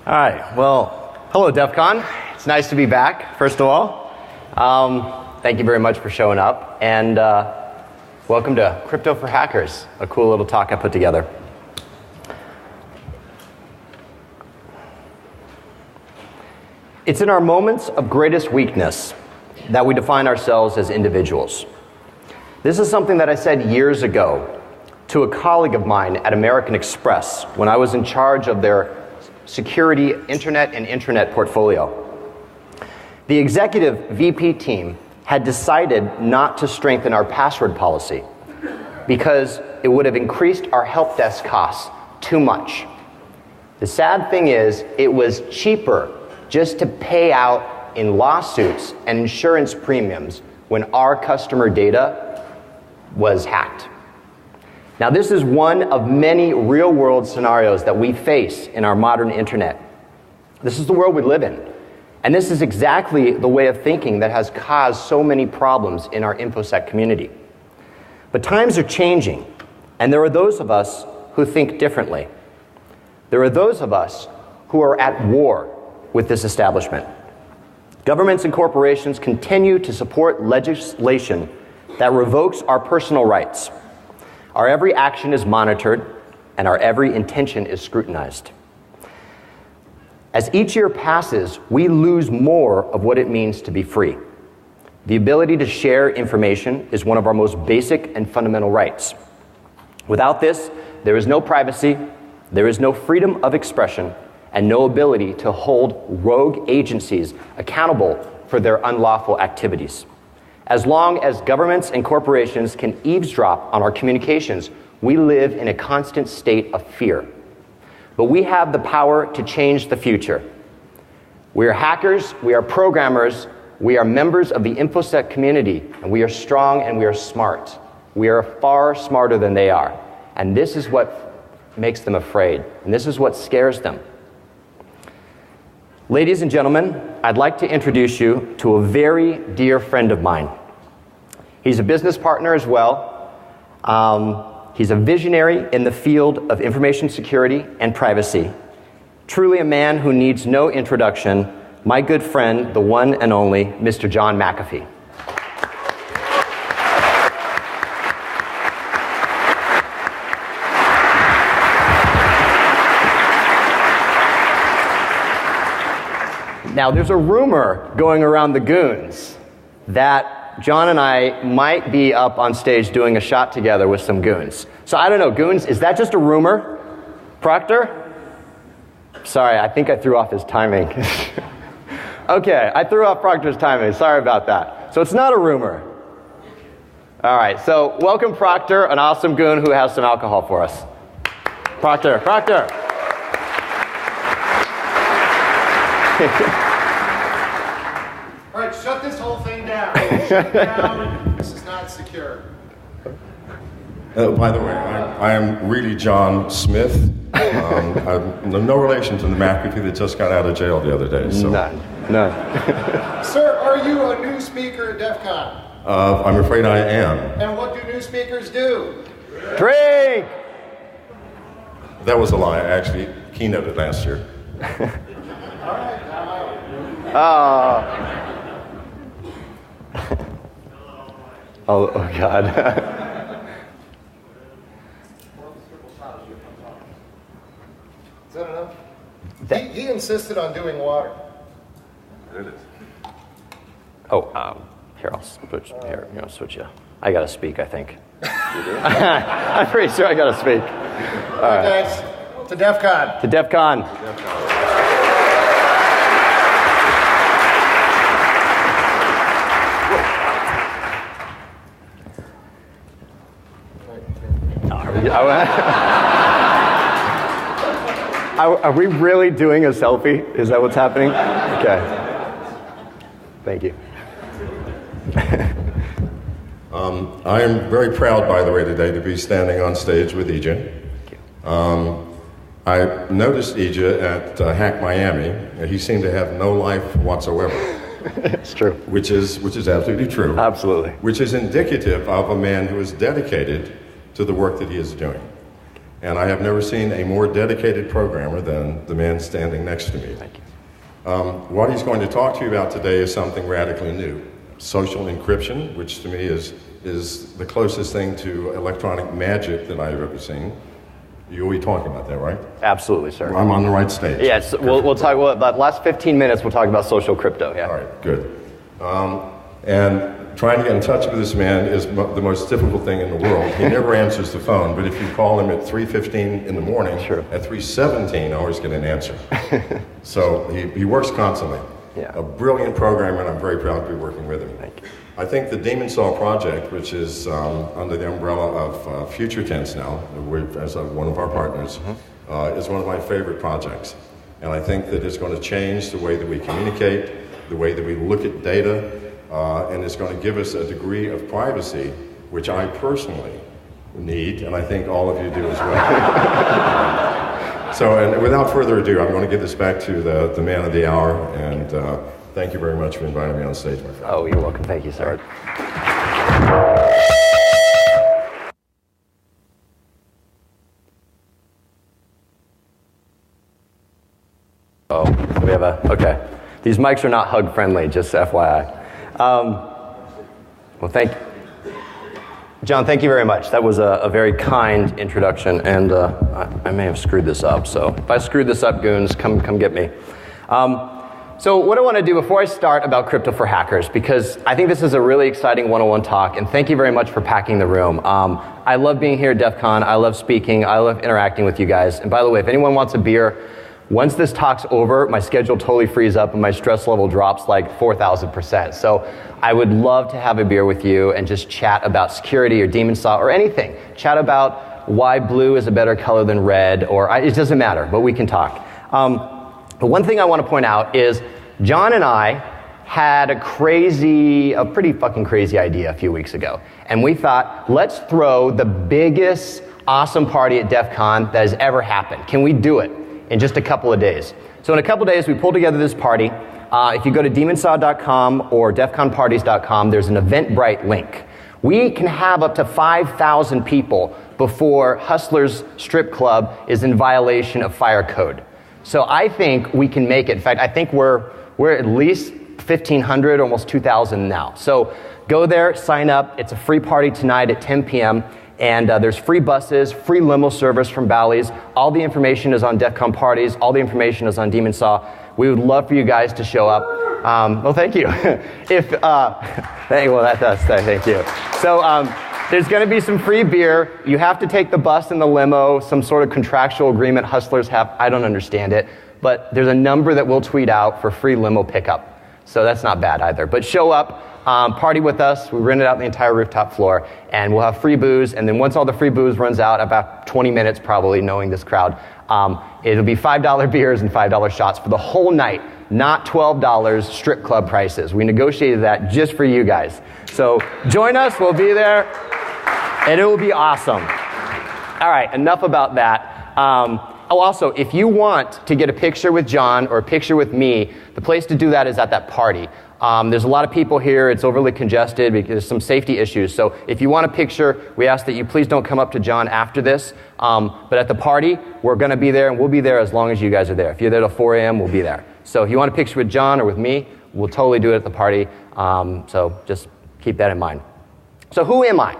All right, well, hello DEF CON. It's nice to be back, first of all. Thank you very much for showing up, and welcome to Crypto for Hackers, a cool little talk I put together. It's in our moments of greatest weakness that we define ourselves as individuals. This is something that I said years ago to a colleague of mine at American Express when I was in charge of their security, internet, and intranet portfolio. The executive VP team had decided not to strengthen our password policy because it would have increased our help desk costs too much. The sad thing is, it was cheaper just to pay out in lawsuits and insurance premiums when our customer data was hacked. Now, this is one of many real-world scenarios that we face in our modern internet. This is the world we live in. And this is exactly the way of thinking that has caused so many problems in our InfoSec community. But times are changing, and there are those of us who think differently. There are those of us who are at war with this establishment. Governments and corporations continue to support legislation that revokes our personal rights. Our every action is monitored, and our every intention is scrutinized. As each year passes, we lose more of what it means to be free. The ability to share information is one of our most basic and fundamental rights. Without this, there is no privacy, there is no freedom of expression, and no ability to hold rogue agencies accountable for their unlawful activities. As long as governments and corporations can eavesdrop on our communications, we live in a constant state of fear. But we have the power to change the future. We are hackers, we are programmers, we are members of the InfoSec community, and we are strong and we are smart. We are far smarter than they are. And this is what makes them afraid, and this is what scares them. Ladies and gentlemen, I'd like to introduce you to a very dear friend of mine. He's a business partner as well. He's a visionary in the field of information security and privacy. Truly a man who needs no introduction, my good friend, the one and only Mr. John McAfee. Now, there's a rumor going around the goons that John and I might be up on stage doing a shot together with some goons. So I don't know, goons, is that just a rumor? Proctor? Sorry, I think I threw off his timing. Okay, I threw off Proctor's timing. Sorry about that. So it's not a rumor. All right, so welcome Proctor, an awesome goon who has some alcohol for us. Proctor. All right, shut this whole thing down. Shut it down. This is not secure. By the way, I am really John Smith. I'm no relation to the McAfee that just got out of jail the other day. So. None. Sir, are you a new speaker at DEF CON? I'm afraid I am. And what do new speakers do? Drink! That was a lie. I actually keynoted last year. All right, now I Oh God. Is that enough? He insisted on doing water. It is. Here, I'll switch. Here, I'll switch you. I gotta speak, I think. I'm pretty sure I gotta speak. All right, guys, to DEF CON. To DEF CON. Are we really doing a selfie? Is that what's happening? Okay. Thank you. I am very proud, by the way, today to be standing on stage with Ija. I noticed Ija at Hack Miami. He seemed to have no life whatsoever. It's true. Which is absolutely true. Absolutely. Which is indicative of a man who is dedicated to the work that he is doing. And I have never seen a more dedicated programmer than the man standing next to me. Thank you. What he's going to talk to you about today is something radically new. Social encryption, which to me is the closest thing to electronic magic that I've ever seen. You'll be talking about that, right? Absolutely, sir. I'm on the right stage. Yes, we'll talk about the last 15 minutes. We'll talk about social crypto. Yeah. All right, good. And trying to get in touch with this man is the most difficult thing in the world. He never answers the phone, but if you call him at 3:15 in the morning, sure. At 3:17, I always get an answer. So he works constantly. Yeah. A brilliant programmer, and I'm very proud to be working with him. Thank you. I think the Demon Saw project, which is under the umbrella of Future Tense now, as one of our partners, is one of my favorite projects. And I think that it's going to change the way that we communicate, the way that we look at data, and it's going to give us a degree of privacy, which I personally need, and I think all of you do as well. So, and without further ado, I'm going to give this back to the man of the hour, and thank you very much for inviting me on stage, my friend. Oh, you're welcome. Thank you, sir. Oh, we have okay. These mics are not hug friendly, just FYI. Well, John, thank you very much. That was a very kind introduction, and I may have screwed this up. So if I screwed this up, goons, come get me. So what I want to do before I start about crypto for hackers, because I think this is a really exciting 101 talk, and thank you very much for packing the room. I love being here at DEF CON. I love speaking. I love interacting with you guys. And by the way, if anyone wants a beer, once this talk's over, my schedule totally frees up and my stress level drops like 4,000%. So I would love to have a beer with you and just chat about security or Demon Saw or anything. Chat about why blue is a better color than red, or it doesn't matter, but we can talk. But one thing I want to point out is John and I had a pretty fucking crazy idea a few weeks ago. And we thought, let's throw the biggest awesome party at DEF CON that has ever happened. Can we do it in just a couple of days? So in a couple of days, we pulled together this party. If you go to demonsaw.com or defconparties.com, there's an Eventbrite link. We can have up to 5,000 people before Hustlers Strip Club is in violation of fire code. So I think we can make it. In fact, I think we're at least 1,500, almost 2,000 now. So go there, sign up. It's a free party tonight at 10 p.m. And there's free buses, free limo service from Bally's. All the information is on DEF CON Parties. All the information is on Demon Saw. We would love for you guys to show up. Well, thank you. Thank you. So there's going to be some free beer. You have to take the bus and the limo, some sort of contractual agreement Hustlers have. I don't understand it. But there's a number that we'll tweet out for free limo pickup. So that's not bad either. But show up. Party with us. We rented out the entire rooftop floor, and we'll have free booze. And then once all the free booze runs out, about 20 minutes probably, knowing this crowd, it'll be $5 beers and $5 shots for the whole night, not $12 strip club prices. We negotiated that just for you guys. So join us. We'll be there, and it will be awesome. All right, enough about that. Also, if you want to get a picture with John or a picture with me, the place to do that is at that party. There's a lot of people here. It's overly congested because there's some safety issues. So if you want a picture, we ask that you please don't come up to John after this. But at the party, we're going to be there, and we'll be there as long as you guys are there. If you're there till 4 a.m., we'll be there. So if you want a picture with John or with me, we'll totally do it at the party. So just keep that in mind. So who am I?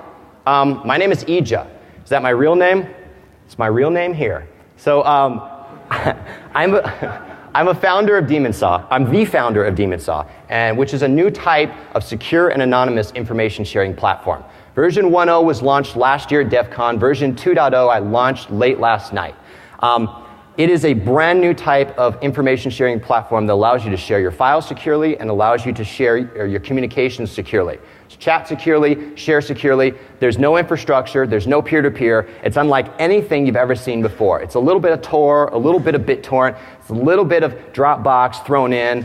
My name is Ija. Is that my real name? It's my real name here. So I'm a founder of Demon Saw. I'm the founder of Demon Saw, which is a new type of secure and anonymous information sharing platform. Version 1.0 was launched last year at DEF CON. Version 2.0 I launched late last night. It is a brand new type of information sharing platform that allows you to share your files securely and allows you to share your communications securely. Chat securely, share securely. There's no infrastructure, there's no peer-to-peer. It's unlike anything you've ever seen before. It's a little bit of Tor, a little bit of BitTorrent, it's a little bit of Dropbox thrown in.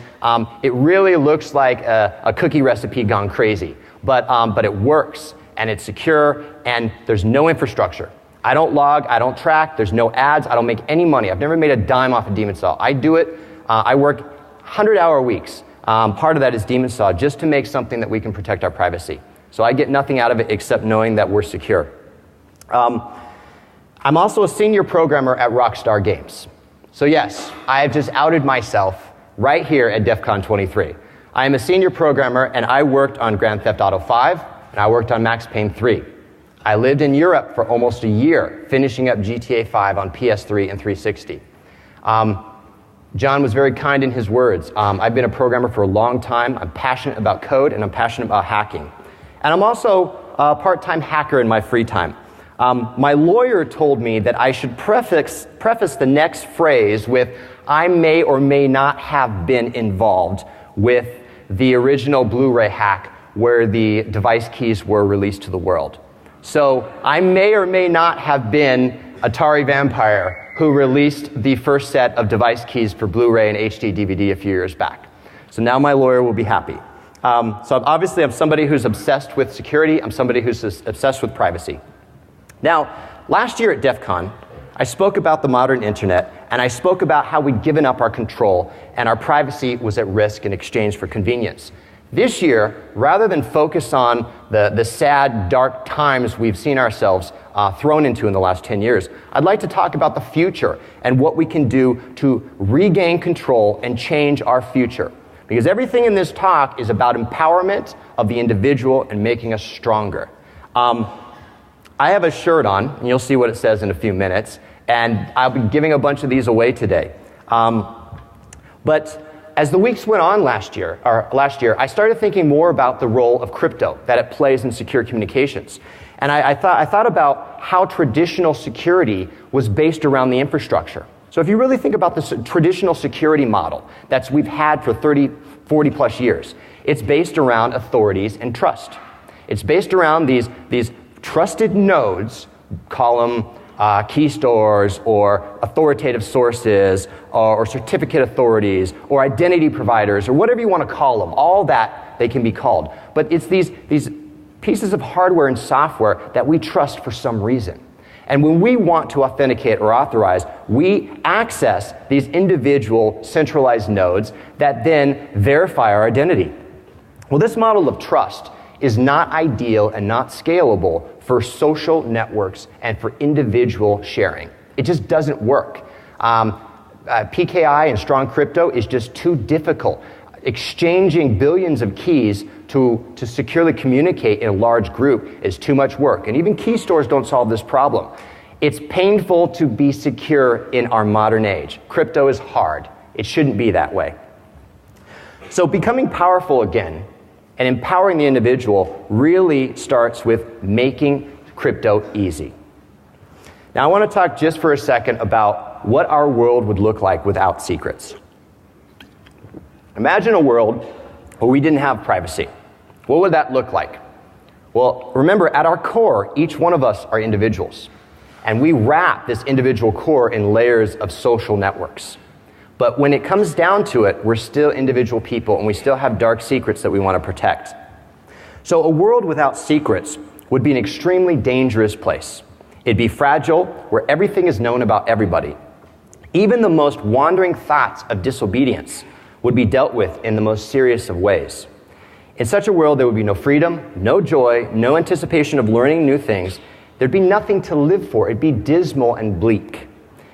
It really looks like a cookie recipe gone crazy, but it works, and it's secure, and there's no infrastructure. I don't log, I don't track, there's no ads, I don't make any money. I've never made a dime off of Demon Saw. I do it, I work 100-hour weeks. Part of that is Demon Saw, just to make something that we can protect our privacy. So I get nothing out of it except knowing that we're secure. I'm also a senior programmer at Rockstar Games. So yes, I have just outed myself right here at DEF CON 23. I am a senior programmer, and I worked on Grand Theft Auto 5, and I worked on Max Payne 3. I lived in Europe for almost a year, finishing up GTA 5 on PS3 and 360. John was very kind in his words. I've been a programmer for a long time. I'm passionate about code, and I'm passionate about hacking. And I'm also a part-time hacker in my free time. My lawyer told me that I should preface the next phrase with, I may or may not have been involved with the original Blu-ray hack where the device keys were released to the world. So I may or may not have been Atari Vampire who released the first set of device keys for Blu-ray and HD DVD a few years back. So now my lawyer will be happy. So obviously I'm somebody who's obsessed with security. I'm somebody who's obsessed with privacy. Now, last year at DEF CON, I spoke about the modern internet, and I spoke about how we'd given up our control and our privacy was at risk in exchange for convenience. This year, rather than focus on the sad, dark times we've seen ourselves thrown into in the last 10 years, I'd like to talk about the future and what we can do to regain control and change our future. Because everything in this talk is about empowerment of the individual and making us stronger. I have a shirt on, and you'll see what it says in a few minutes, and I'll be giving a bunch of these away today. But as the weeks went on last year, I started thinking more about the role of crypto that it plays in secure communications. And I thought about how traditional security was based around the infrastructure. So if you really think about this traditional security model that we've had for 30, 40 plus years, it's based around authorities and trust. It's based around these trusted nodes, call them key stores or authoritative sources or certificate authorities or identity providers or whatever you want to call them, all that they can be called. But it's these pieces of hardware and software that we trust for some reason. And when we want to authenticate or authorize, we access these individual centralized nodes that then verify our identity. Well, this model of trust is not ideal and not scalable for social networks and for individual sharing. It just doesn't work. PKI and strong crypto is just too difficult. Exchanging billions of keys to securely communicate in a large group is too much work. And even key stores don't solve this problem. It's painful to be secure in our modern age. Crypto is hard. It shouldn't be that way. So becoming powerful again and empowering the individual really starts with making crypto easy. Now I want to talk just for a second about what our world would look like without secrets. Imagine a world where we didn't have privacy. What would that look like? Well, remember, at our core, each one of us are individuals. And we wrap this individual core in layers of social networks. But when it comes down to it, we're still individual people, and we still have dark secrets that we want to protect. So a world without secrets would be an extremely dangerous place. It'd be fragile, where everything is known about everybody. Even the most wandering thoughts of disobedience would be dealt with in the most serious of ways. In such a world, there would be no freedom, no joy, no anticipation of learning new things. There'd be nothing to live for. It'd be dismal and bleak.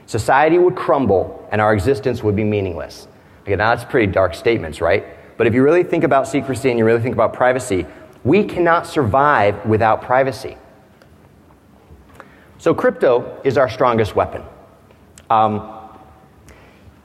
Society would crumble, and our existence would be meaningless. Again, now that's pretty dark statements, right? But if you really think about secrecy and you really think about privacy, we cannot survive without privacy. So crypto is our strongest weapon.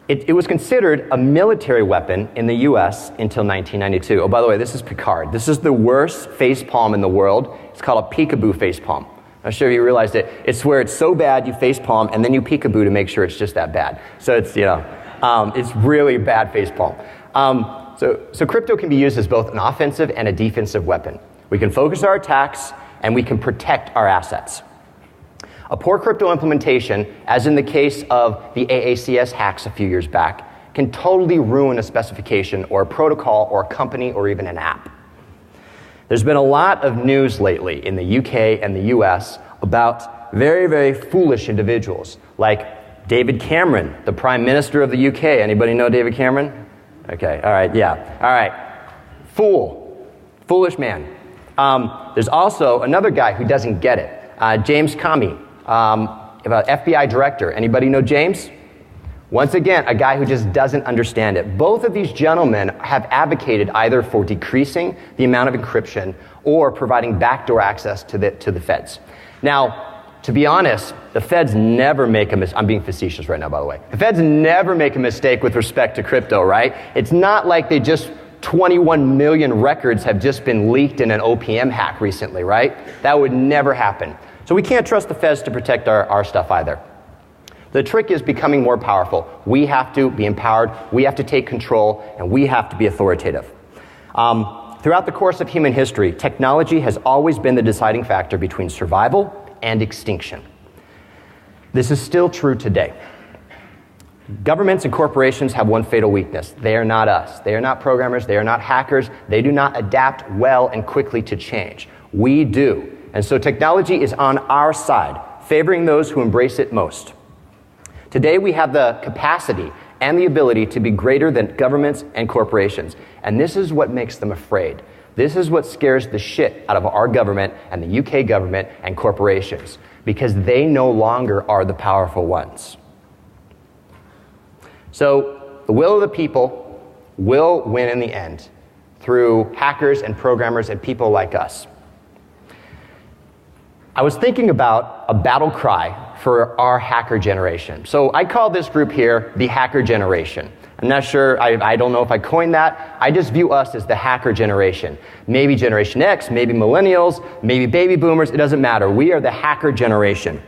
It was considered a military weapon in the US until 1992. Oh, by the way, this is Picard. This is the worst facepalm in the world. It's called a peekaboo facepalm. I'm sure you realized it. It's where it's so bad you facepalm and then you peekaboo to make sure it's just that bad. So it's, it's really bad facepalm. So crypto can be used as both an offensive and a defensive weapon. We can focus our attacks and we can protect our assets. A poor crypto implementation, as in the case of the AACS hacks a few years back, can totally ruin a specification or a protocol or a company or even an app. There's been a lot of news lately in the UK and the US about very, very foolish individuals like David Cameron, the Prime Minister of the UK. Anybody know David Cameron? Okay, all right, yeah. All right, foolish man. There's also another guy who doesn't get it, James Comey. FBI director. Anybody know James? Once again, a guy who just doesn't understand it. Both of these gentlemen have advocated either for decreasing the amount of encryption or providing backdoor access to the feds. Now, to be honest, the feds never make a mistake. I'm being facetious right now, by the way. The feds never make a mistake with respect to crypto, right? It's not like 21 million records have just been leaked in an OPM hack recently, right? That would never happen. So we can't trust the feds to protect our stuff either. The trick is becoming more powerful. We have to be empowered, we have to take control, and we have to be authoritative. Throughout the course of human history, technology has always been the deciding factor between survival and extinction. This is still true today. Governments and corporations have one fatal weakness. They are not us. They are not programmers. They are not hackers. They do not adapt well and quickly to change. We do. And so technology is on our side, favoring those who embrace it most. Today we have the capacity and the ability to be greater than governments and corporations. And this is what makes them afraid. This is what scares the shit out of our government and the UK government and corporations, because they no longer are the powerful ones. So the will of the people will win in the end through hackers and programmers and people like us. I was thinking about a battle cry for our hacker generation. So I call this group here the hacker generation. I'm not sure, I don't know if I coined that. I just view us as the hacker generation. Maybe Generation X, maybe millennials, maybe baby boomers, it doesn't matter. We are the hacker generation.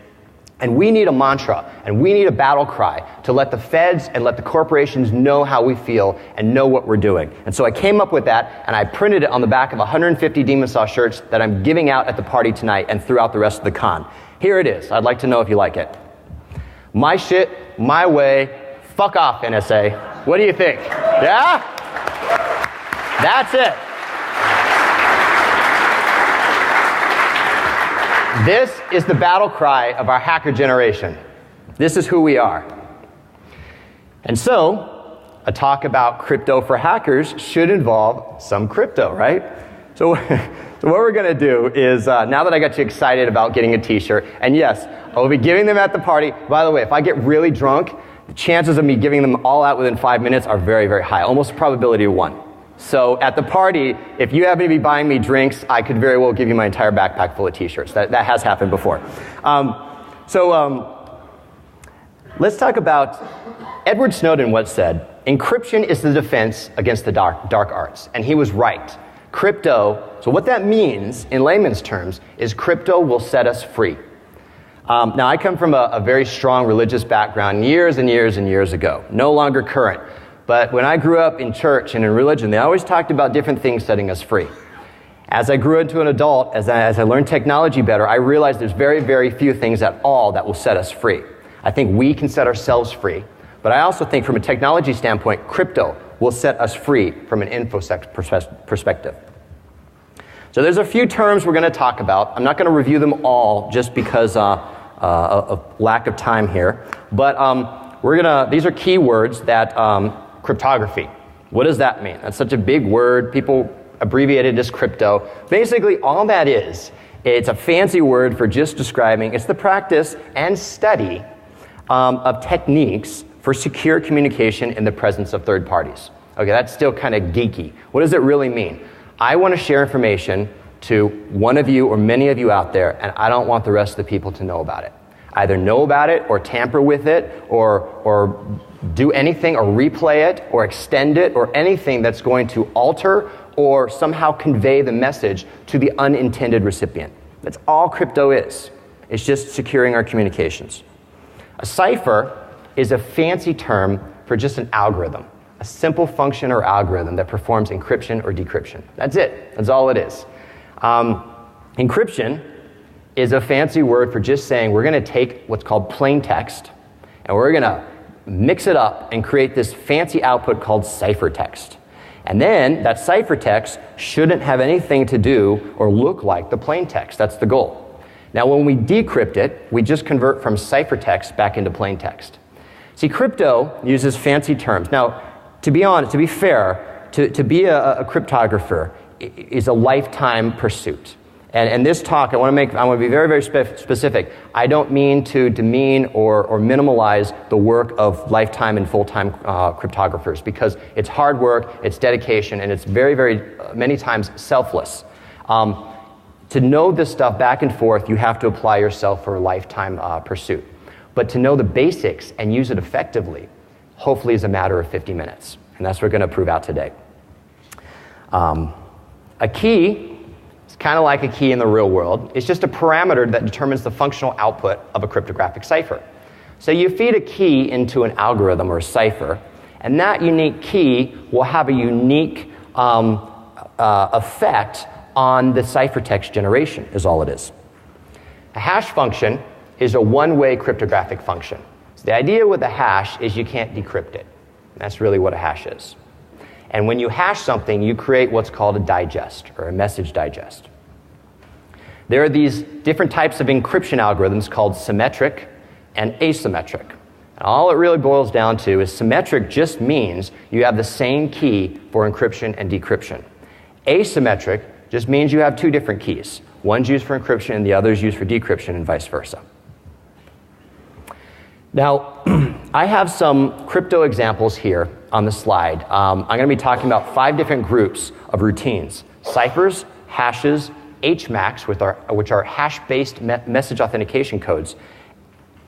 And we need a mantra, and we need a battle cry to let the feds and let the corporations know how we feel and know what we're doing. And so I came up with that, and I printed it on the back of 150 Demon Saw shirts that I'm giving out at the party tonight and throughout the rest of the con. Here it is. I'd like to know if you like it. My shit, my way, fuck off, NSA. What do you think? Yeah? That's it. This is the battle cry of our hacker generation. This is who we are. And so, a talk about crypto for hackers should involve some crypto, right? So what we're going to do is, now that I got you excited about getting a t-shirt, and yes, I'll be giving them at the party. By the way, if I get really drunk, the chances of me giving them all out within 5 minutes are very, very high, almost a probability of 1. So at the party, if you happen to be buying me drinks, I could very well give you my entire backpack full of t-shirts. That has happened before. Let's talk about Edward Snowden once said, encryption is the defense against the dark arts. And he was right. Crypto, so what that means in layman's terms is crypto will set us free. Now, I come from a very strong religious background years and years and years ago, no longer current. But when I grew up in church and in religion, they always talked about different things setting us free. As I grew into an adult, as I learned technology better, I realized there's very, very few things at all that will set us free. I think we can set ourselves free, but I also think from a technology standpoint, crypto will set us free from an infosec perspective. So there's a few terms we're going to talk about. I'm not going to review them all just because of lack of time here, but these are key words that cryptography. What does that mean? That's such a big word. People abbreviate it as crypto. Basically, all that is, it's a fancy word for just describing, it's the practice and study of techniques for secure communication in the presence of third parties. Okay, that's still kind of geeky. What does it really mean? I want to share information to one of you or many of you out there, and I don't want the rest of the people to know about it. Either know about it or tamper with it or do anything or replay it or extend it or anything that's going to alter or somehow convey the message to the unintended recipient. That's all crypto is. It's just securing our communications. A cipher is a fancy term for just an algorithm, a simple function or algorithm that performs encryption or decryption. That's it. That's all it is. Encryption is a fancy word for just saying we're going to take what's called plain text and we're going to mix it up and create this fancy output called ciphertext. And then that ciphertext shouldn't have anything to do or look like the plain text. That's the goal. Now, when we decrypt it, we just convert from ciphertext back into plain text. See, crypto uses fancy terms. Now, to be honest, to be fair, to be a cryptographer is a lifetime pursuit. And this talk, I want to be very, very specific. I don't mean to demean or minimalize the work of lifetime and full-time cryptographers, because it's hard work, it's dedication, and it's very, very many times selfless. To know this stuff back and forth, you have to apply yourself for a lifetime pursuit. But to know the basics and use it effectively, hopefully is a matter of 50 minutes. And that's what we're going to prove out today. A key, it's kind of like a key in the real world. It's just a parameter that determines the functional output of a cryptographic cipher. So you feed a key into an algorithm or a cipher, and that unique key will have a unique effect on the ciphertext generation, is all it is. A hash function is a one-way cryptographic function. So the idea with a hash is you can't decrypt it. That's really what a hash is. And when you hash something, you create what's called a digest, or a message digest. There are these different types of encryption algorithms called symmetric and asymmetric. And all it really boils down to is symmetric just means you have the same key for encryption and decryption. Asymmetric just means you have two different keys. One's used for encryption and the other's used for decryption, and vice versa. Now, I have some crypto examples here on the slide. I'm going to be talking about 5 different groups of routines: ciphers, hashes, HMACs, which are hash-based message authentication codes,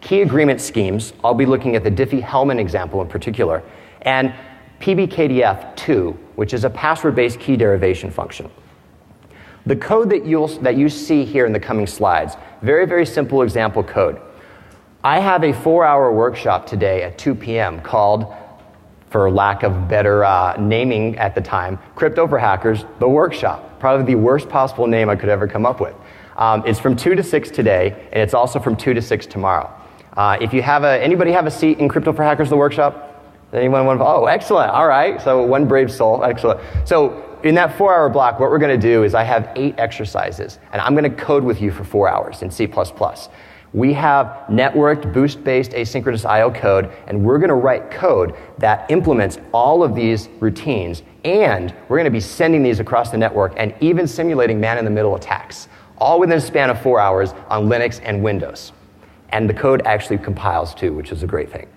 key agreement schemes. I'll be looking at the Diffie-Hellman example in particular, and PBKDF2, which is a password-based key derivation function. The code that you see here in the coming slides, very, very simple example code. I have a 4-hour workshop today at 2 p.m. called, for lack of better naming at the time, Crypto for Hackers, the workshop. Probably the worst possible name I could ever come up with. It's from 2 to 6 today, and it's also from 2 to 6 tomorrow. If you have anybody have a seat in Crypto for Hackers, the workshop? Anyone want to? Oh, excellent. All right. So one brave soul. Excellent. So in that 4-hour block, what we're going to do is I have 8 exercises, and I'm going to code with you for 4 hours in C++. We have networked, boost-based asynchronous I/O code, and we're going to write code that implements all of these routines, and we're going to be sending these across the network and even simulating man-in-the-middle attacks, all within a span of 4 hours on Linux and Windows. And the code actually compiles too, which is a great thing.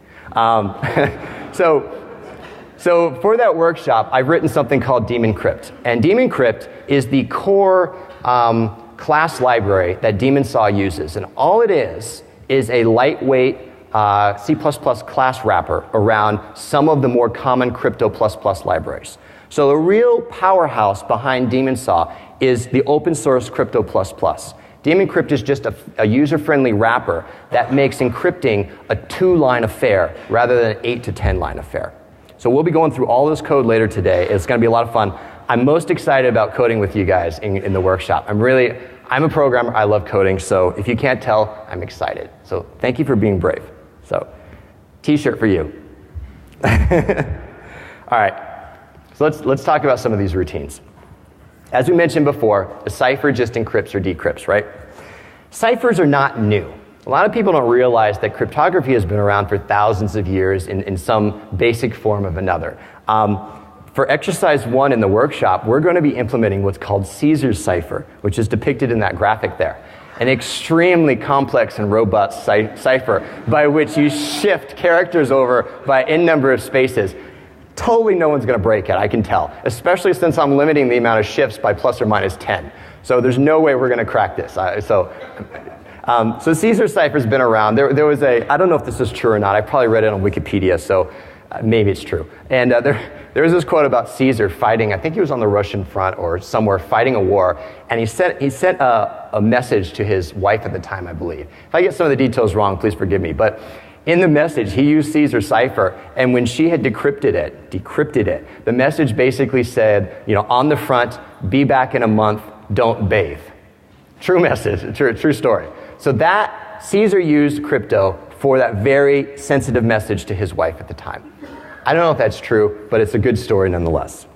So for that workshop, I've written something called Daemon Crypt. And Daemon Crypt is the core class library that Daemon Saw uses. And all it is a lightweight C++ class wrapper around some of the more common Crypto++ libraries. So the real powerhouse behind Daemon Saw is the open source Crypto++. Daemon Crypt is just a user-friendly wrapper that makes encrypting a 2-line affair rather than an 8 to 10-line affair. So we'll be going through all this code later today. It's going to be a lot of fun. I'm most excited about coding with you guys in the workshop. I'm a programmer. I love coding. So if you can't tell, I'm excited. So thank you for being brave. So t-shirt for you. All right. So let's talk about some of these routines. As we mentioned before, a cipher just encrypts or decrypts, right? Ciphers are not new. A lot of people don't realize that cryptography has been around for thousands of years in some basic form of another. For exercise 1 in the workshop, we're going to be implementing what's called Caesar's cipher, which is depicted in that graphic there. An extremely complex and robust cipher by which you shift characters over by n number of spaces. Totally no one's going to break it, I can tell, especially since I'm limiting the amount of shifts by plus or minus 10. So there's no way we're going to crack this. So Caesar's cipher's been around. There was I don't know if this is true or not. I probably read it on Wikipedia, so maybe it's true. And there was this quote about Caesar fighting, I think he was on the Russian front or somewhere fighting a war, and he sent a message to his wife at the time, I believe. If I get some of the details wrong, please forgive me. But in the message, he used Caesar's cipher, and when she had decrypted it, the message basically said, on the front, be back in a month, don't bathe. True message, true story. So that Caesar used crypto for that very sensitive message to his wife at the time. I don't know if that's true, but it's a good story nonetheless.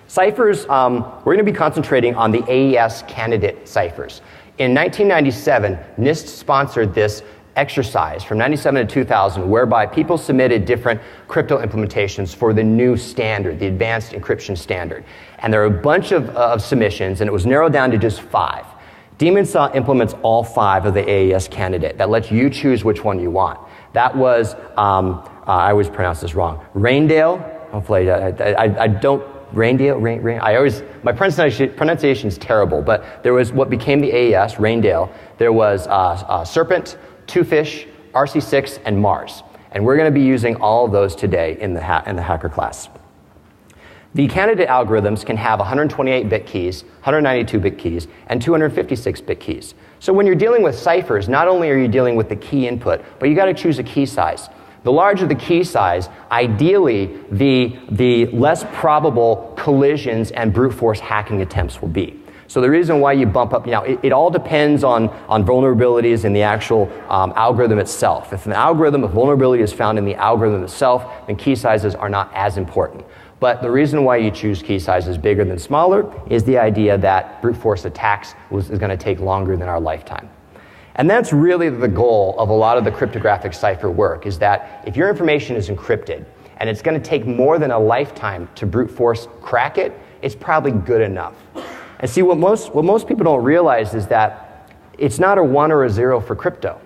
Ciphers, we're going to be concentrating on the AES candidate ciphers. In 1997, NIST sponsored this exercise from 97 to 2000, whereby people submitted different crypto implementations for the new standard, the advanced encryption standard. And there are a bunch of submissions, and it was narrowed down to just 5. Daemon Saw implements all 5 of the AES candidate. That lets you choose which one you want. That was, I always pronounce this wrong, Raindale. Hopefully, I don't, Raindale, my pronunciation is terrible, but there was what became the AES, Raindale. There was Serpent, Two Fish, RC6, and Mars. And we're going to be using all of those today in the hacker class. The candidate algorithms can have 128-bit keys, 192-bit keys, and 256-bit keys. So when you're dealing with ciphers, not only are you dealing with the key input, but you got to choose a key size. The larger the key size, ideally, the less probable collisions and brute force hacking attempts will be. So the reason why you bump up, it all depends on vulnerabilities in the actual algorithm itself. If an algorithm of vulnerability is found in the algorithm itself, then key sizes are not as important. But the reason why you choose key sizes bigger than smaller is the idea that brute force attacks is going to take longer than our lifetime. And that's really the goal of a lot of the cryptographic cipher work, is that if your information is encrypted and it's going to take more than a lifetime to brute force crack it, it's probably good enough. And see, what most people don't realize is that it's not a 1 or a 0 for crypto.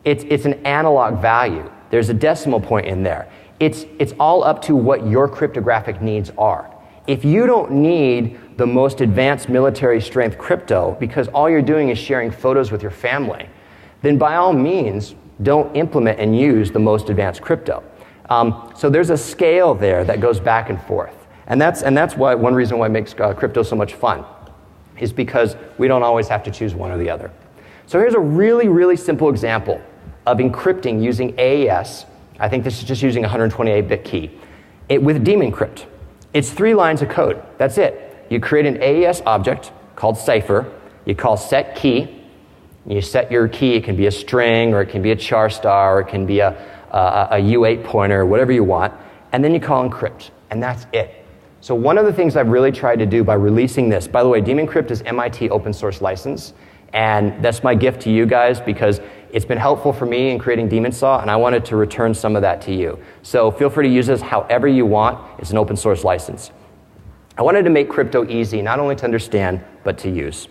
It's an analog value. There's a decimal point in there. It's all up to what your cryptographic needs are. If you don't need the most advanced military strength crypto because all you're doing is sharing photos with your family, then by all means, don't implement and use the most advanced crypto. So there's a scale there that goes back and forth. And that's why one reason why it makes crypto so much fun, is because we don't always have to choose one or the other. So here's a really, really simple example of encrypting using AES. I think this is just using a 128-bit key. With Daemon Crypt. It's 3 lines of code. That's it. You create an AES object called cipher. You call set key. You set your key. It can be a string, or it can be a char star, or it can be a U8 pointer, whatever you want. And then you call encrypt. And that's it. So one of the things I've really tried to do by releasing this, by the way, Daemon Crypt is MIT open source license. And that's my gift to you guys, because it's been helpful for me in creating Daemon Saw, and I wanted to return some of that to you. So feel free to use this however you want. It's an open source license. I wanted to make crypto easy, not only to understand, but to use.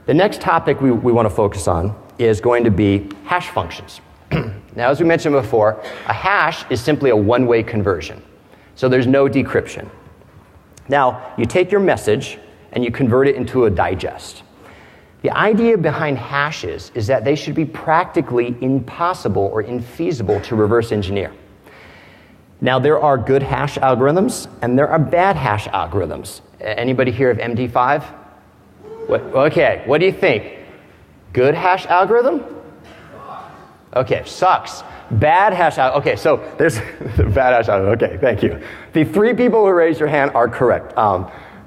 The next topic we want to focus on is going to be hash functions. Now, as we mentioned before, a hash is simply a one-way conversion. So there's no decryption. Now, you take your message and you convert it into a digest. The idea behind hashes is that they should be practically impossible or infeasible to reverse engineer. Now, there are good hash algorithms and there are bad hash algorithms. Anybody here of MD5? Okay, what do you think? Good hash algorithm? Okay, sucks. Bad hash algorithm. Okay, so there's bad hash algorithm. Okay, thank you. The 3 people who raised your hand are correct.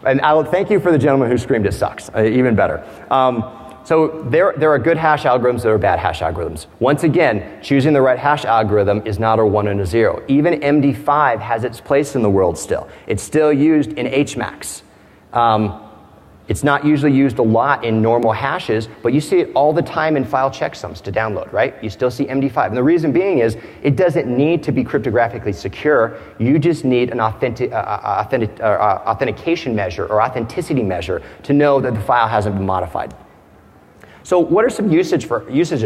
And I will thank you for the gentleman who screamed it sucks, even better. So there are good hash algorithms, there are bad hash algorithms. Once again, choosing the right hash algorithm is not a 1 and a 0. Even MD5 has its place in the world still. It's still used in HMAX. It's not usually used a lot in normal hashes, but you see it all the time in file checksums to download, right? You still see MD5. And the reason being is it doesn't need to be cryptographically secure. You just need an authentication measure or authenticity measure to know that the file hasn't been modified. So what are some usages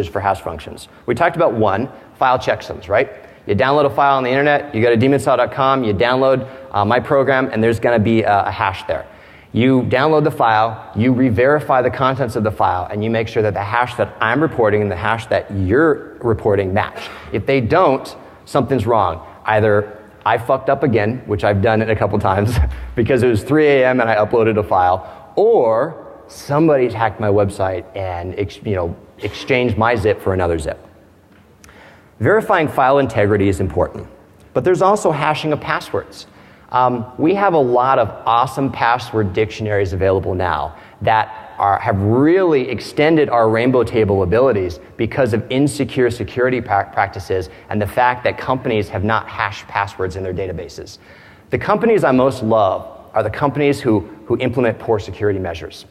for hash functions? We talked about one, file checksums, right? You download a file on the internet, you go to demonsaw.com, you download my program, and there's going to be a hash there. You download the file, you re-verify the contents of the file, and you make sure that the hash that I'm reporting and the hash that you're reporting match. If they don't, something's wrong. Either I fucked up again, which I've done it a couple times because it was 3 a.m. and I uploaded a file, or somebody's hacked my website and exchanged my zip for another zip. Verifying file integrity is important, but there's also hashing of passwords. We have a lot of awesome password dictionaries available now that have really extended our rainbow table abilities because of insecure security practices and the fact that companies have not hashed passwords in their databases. The companies I most love are the companies who implement poor security measures,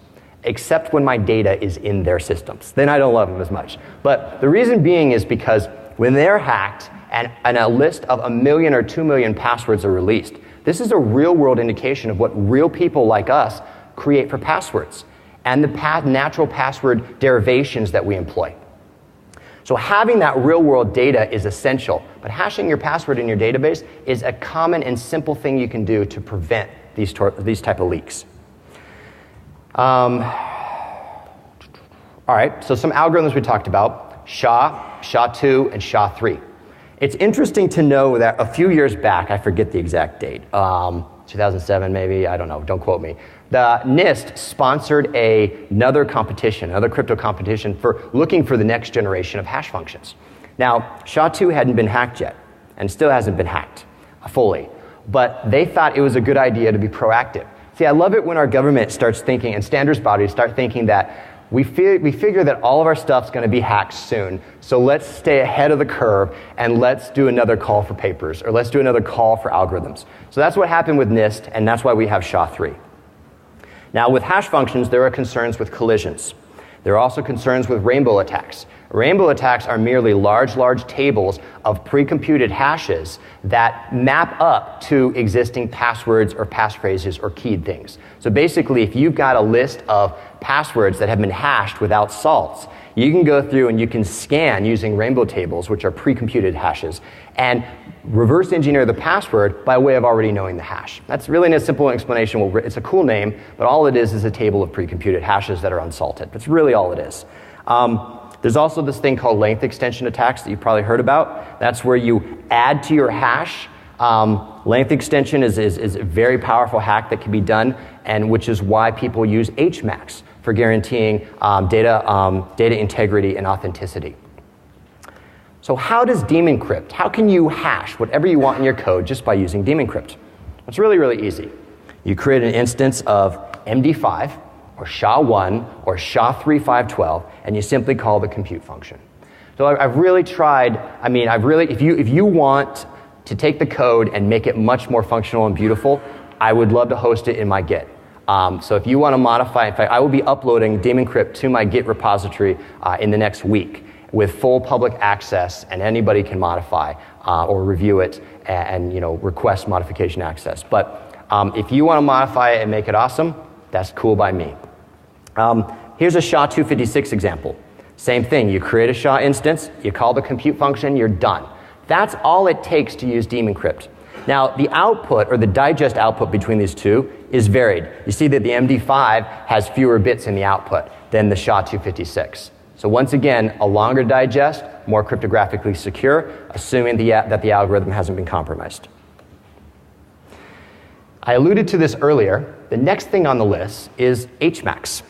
except when my data is in their systems. Then I don't love them as much. But the reason being is because when they're hacked and a list of 1 million or 2 million passwords are released, this is a real-world indication of what real people like us create for passwords. and the natural password derivations that we employ. So having that real-world data is essential, but hashing your password in your database is a common and simple thing you can do to prevent these type of leaks. All right, so some algorithms we talked about, SHA, SHA-2, and SHA-3. It's interesting to know that a few years back, I forget the exact date, 2007 maybe, I don't know, don't quote me. The NIST sponsored another competition, another crypto competition for looking for the next generation of hash functions. Now, SHA-2 hadn't been hacked yet, and still hasn't been hacked fully, but they thought it was a good idea to be proactive. See, I love it when our government starts thinking, and standards bodies start thinking that we figure that all of our stuff's going to be hacked soon, so let's stay ahead of the curve and let's do another call for papers, or let's do another call for algorithms. So that's what happened with NIST, and that's why we have SHA-3. Now, with hash functions, there are concerns with collisions. There are also concerns with rainbow attacks. Rainbow attacks are merely large tables of pre-computed hashes that map up to existing passwords or passphrases or keyed things. So basically, if you've got a list of passwords that have been hashed without salts, you can go through and you can scan using rainbow tables, which are pre-computed hashes, and reverse engineer the password by way of already knowing the hash. That's really a simple explanation. It's a cool name, but all it is a table of pre-computed hashes that are unsalted. That's really all it is. There's also this thing called length extension attacks that you've probably heard about. That's where you add to your hash. Length extension is a very powerful hack that can be done, and which is why people use HMACs for guaranteeing data integrity and authenticity. So how does Daemon Crypt? How can you hash whatever you want in your code just by using Daemon Crypt? It's really, really easy. You create an instance of MD5 or SHA-1 or SHA-3 and you simply call the compute function. So I've really tried, if you want to take the code and make it much more functional and beautiful, I would love to host it in my Git. So if you want to modify, in fact, I will be uploading Daemon Crypt to my Git repository in the next week with full public access, and anybody can modify or review it and request modification access. But if you want to modify it and make it awesome, that's cool by me. Here's a SHA-256 example. Same thing, you create a SHA instance, you call the compute function, you're done. That's all it takes to use Daemon Crypt. Now, the output, or the digest output between these two, is varied. You see that the MD5 has fewer bits in the output than the SHA-256. So once again, a longer digest, more cryptographically secure, assuming that the algorithm hasn't been compromised. I alluded to this earlier. The next thing on the list is HMACs.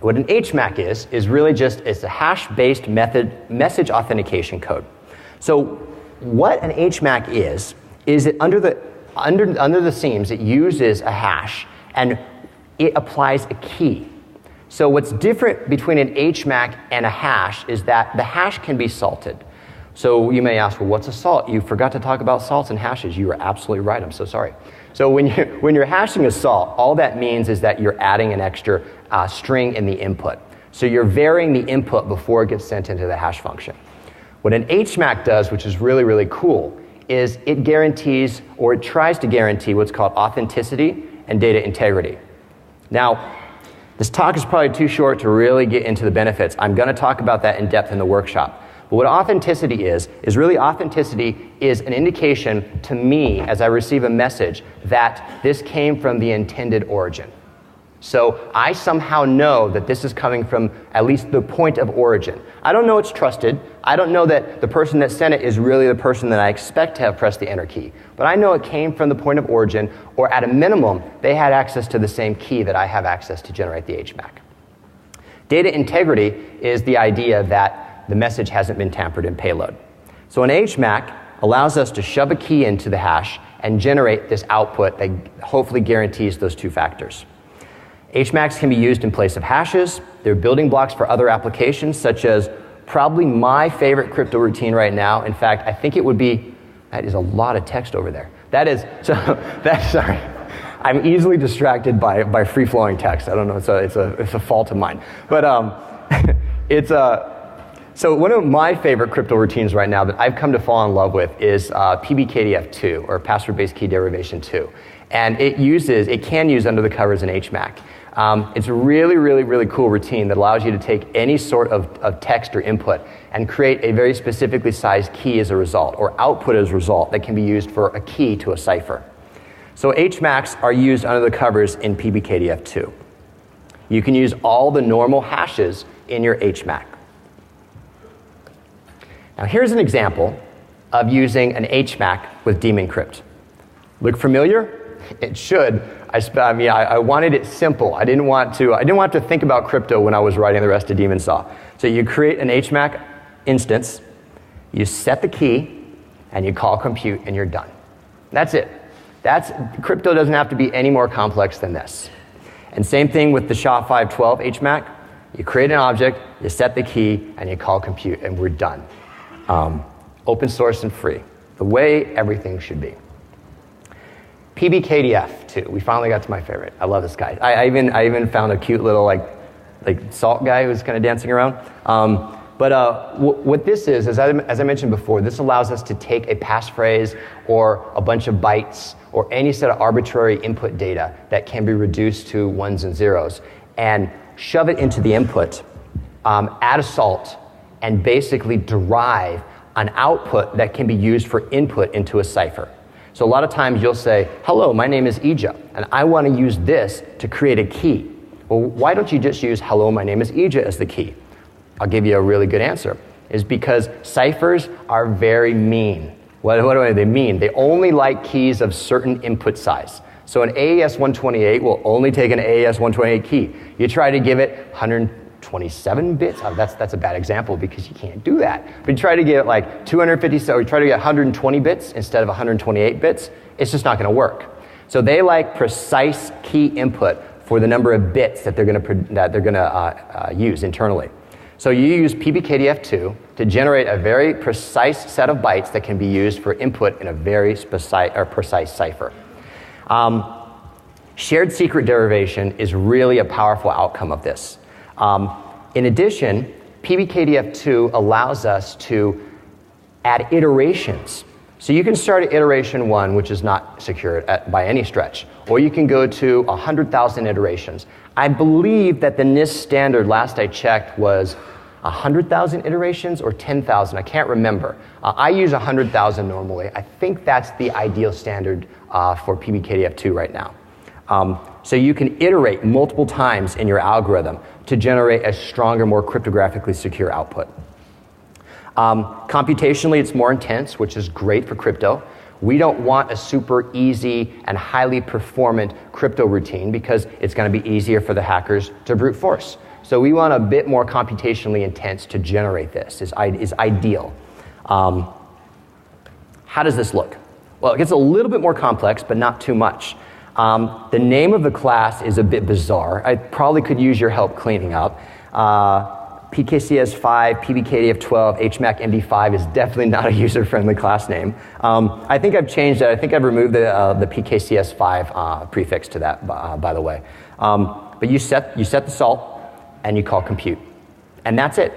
What an HMAC is really it's a hash-based message authentication code. So what an HMAC is it under the seams, it uses a hash and it applies a key. So what's different between an HMAC and a hash is that the hash can be salted. So you may ask, well, what's a salt? You forgot to talk about salts and hashes. You were absolutely right. I'm so sorry. So when you're hashing a salt, all that means is that you're adding an extra string in the input. So you're varying the input before it gets sent into the hash function. What an HMAC does, which is really, really cool, is it guarantees, or it tries to guarantee, what's called authenticity and data integrity. Now, this talk is probably too short to really get into the benefits. I'm going to talk about that in depth in the workshop. But what authenticity is really authenticity is an indication to me as I receive a message that this came from the intended origin. So I somehow know that this is coming from at least the point of origin. I don't know it's trusted. I don't know that the person that sent it is really the person that I expect to have pressed the enter key. But I know it came from the point of origin, or at a minimum, they had access to the same key that I have access to generate the HMAC. Data integrity is the idea that the message hasn't been tampered in payload. So an HMAC allows us to shove a key into the hash and generate this output that hopefully guarantees those two factors. HMACs can be used in place of hashes. They're building blocks for other applications, such as probably my favorite crypto routine right now. In fact, I think it would be, that is a lot of text over there. Sorry. I'm easily distracted by free-flowing text. I don't know, it's a fault of mine. But so one of my favorite crypto routines right now that I've come to fall in love with is PBKDF2, or password-based key derivation 2. And it can use under the covers an HMAC. It's a really, really, really cool routine that allows you to take any sort of text or input and create a very specifically sized key as a result, or output as a result, that can be used for a key to a cipher. So HMACs are used under the covers in PBKDF2. You can use all the normal hashes in your HMAC. Now here's an example of using an HMAC with daemon crypt. Look familiar? It should. I wanted it simple. I didn't want to think about crypto when I was writing the rest of Daemon Saw. So you create an HMAC instance, you set the key, and you call compute, and you're done. That's it. Crypto doesn't have to be any more complex than this. And same thing with the SHA-512 HMAC. You create an object, you set the key, and you call compute, and we're done. Open source and free, the way everything should be. PBKDF2, we finally got to my favorite. I love this guy. I even found a cute little like salt guy who's kind of dancing around. What this is, as I mentioned before, this allows us to take a passphrase or a bunch of bytes or any set of arbitrary input data that can be reduced to ones and zeros and shove it into the input, add a salt, and basically derive an output that can be used for input into a cipher. So a lot of times you'll say, hello, my name is Ija, and I want to use this to create a key. Well, why don't you just use hello, my name is Ija as the key? I'll give you a really good answer. Is because ciphers are very mean. What do they mean? They only like keys of certain input size. So an AES-128 will only take an AES-128 key. You try to give it 127 bits. Oh, that's a bad example because you can't do that. But you try to get like 250, or you try to get 120 bits instead of 128 bits, it's just not going to work. So they like precise key input for the number of bits that they're going to use internally. So you use PBKDF2 to generate a very precise set of bytes that can be used for input in a very precise cipher. Shared secret derivation is really a powerful outcome of this. In addition, PBKDF2 allows us to add iterations. So you can start at iteration 1, which is not secured by any stretch, or you can go to 100,000 iterations. I believe that the NIST standard, last I checked, was 100,000 iterations or 10,000. I can't remember. I use 100,000 normally. I think that's the ideal standard for PBKDF2 right now. So you can iterate multiple times in your algorithm to generate a stronger, more cryptographically secure output. Computationally, it's more intense, which is great for crypto. We don't want a super easy and highly performant crypto routine because it's going to be easier for the hackers to brute force. So we want a bit more computationally intense to generate this, is ideal. How does this look? Well, it gets a little bit more complex, but not too much. The name of the class is a bit bizarre. I probably could use your help cleaning up. PKCS5, PBKDF12, HMAC MD5 is definitely not a user-friendly class name. I think I've changed it. I think I've removed the PKCS5 prefix to that, by the way. But you set the salt, and you call compute. And that's it.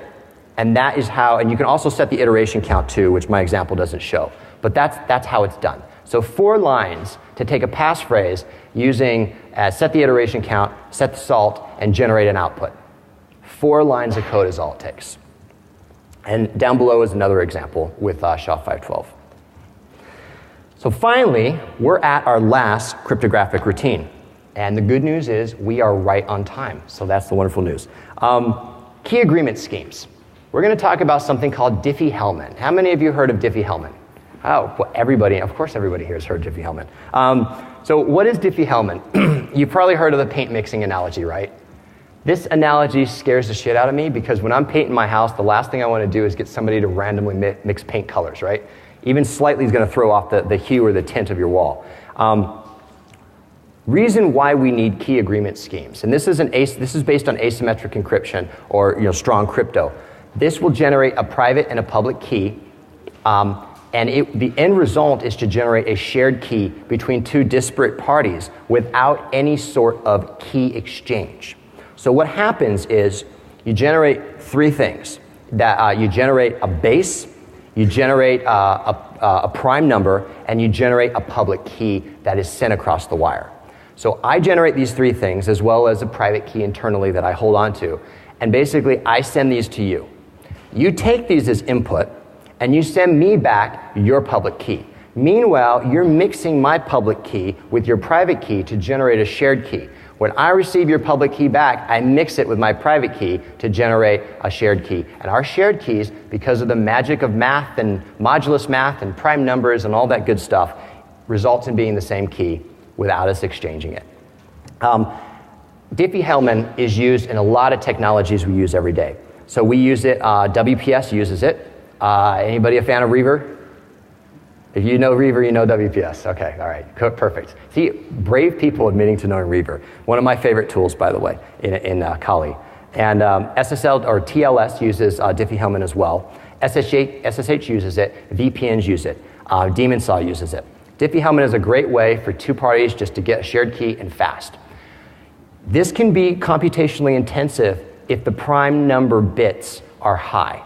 And that is how, and you can also set the iteration count too, which my example doesn't show. But that's how it's done. So 4 lines to take a passphrase using set the iteration count, set the salt, and generate an output. 4 lines of code is all it takes. And down below is another example with SHA-512. So finally, we're at our last cryptographic routine. And the good news is we are right on time. So that's the wonderful news. Key agreement schemes. We're going to talk about something called Diffie-Hellman. How many of you heard of Diffie-Hellman? Oh, well, everybody. Of course everybody here has heard Diffie-Hellman. So what is Diffie-Hellman? You've probably heard of the paint mixing analogy, right? This analogy scares the shit out of me because when I'm painting my house, the last thing I want to do is get somebody to randomly mix paint colors, right? Even slightly is going to throw off the hue or the tint of your wall. Reason why we need key agreement schemes, and this is based on asymmetric encryption or strong crypto. This will generate a private and a public key, and the end result is to generate a shared key between 2 disparate parties without any sort of key exchange. So what happens is you generate 3 things. That you generate a base, you generate a prime number, and you generate a public key that is sent across the wire. So I generate these three things as well as a private key internally that I hold on to. And basically, I send these to you. You take these as input, and you send me back your public key. Meanwhile, you're mixing my public key with your private key to generate a shared key. When I receive your public key back, I mix it with my private key to generate a shared key. And our shared keys, because of the magic of math and modulus math and prime numbers and all that good stuff, results in being the same key without us exchanging it. Diffie-Hellman is used in a lot of technologies we use every day. So we use it, WPS uses it. Anybody a fan of Reaver? If you know Reaver, you know WPS. Okay, all right, perfect. See, brave people admitting to knowing Reaver. One of my favorite tools, by the way, in Kali. And SSL or TLS uses Diffie-Hellman as well. SSH uses it. VPNs use it. Daemon-Saw uses it. Diffie-Hellman is a great way for two parties just to get a shared key and fast. This can be computationally intensive if the prime number bits are high.